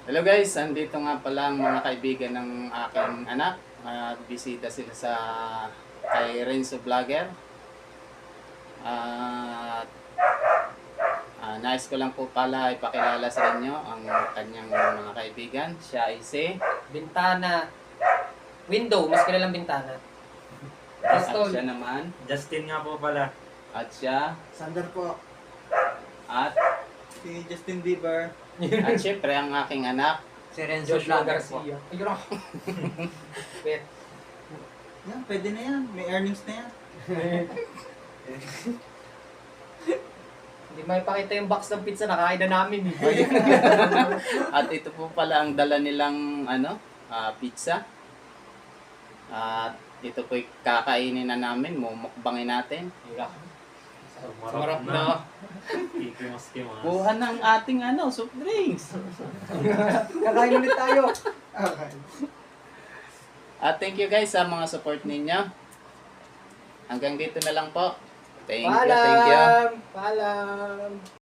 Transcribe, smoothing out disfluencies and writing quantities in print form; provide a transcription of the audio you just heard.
Hello guys, andito nga pala ang mga kaibigan ng aking anak. Bisita sila sa kay Renzo Vlogger. At nais ko lang po pala ipakilala sa inyo ang kanyang mga kaibigan. Siya ay si Bintana. Window, mas kilalang bintana. at Pistol. siya naman Justin nga po pala. at siya Sander po. at Si Justin Bieber. at syempre ang aking anak. Si Renzo Joshua Vlogger po. Garcia. Ayun ako. Wait. Yan, pwede na yan. May earnings na yan. Hindi may pakita yung box ng pizza, nakain na namin. At ito po pala ang dala nilang pizza. At ito po kakainin na namin, mumukbangin natin. Sumarap na. Kikimas-kimas. Buhan ng ating soft drinks. Kakain ulit tayo. Okay. At thank you guys sa mga support ninyo. Hanggang dito na lang po. Thank you, thank you. Paalam. Paalam.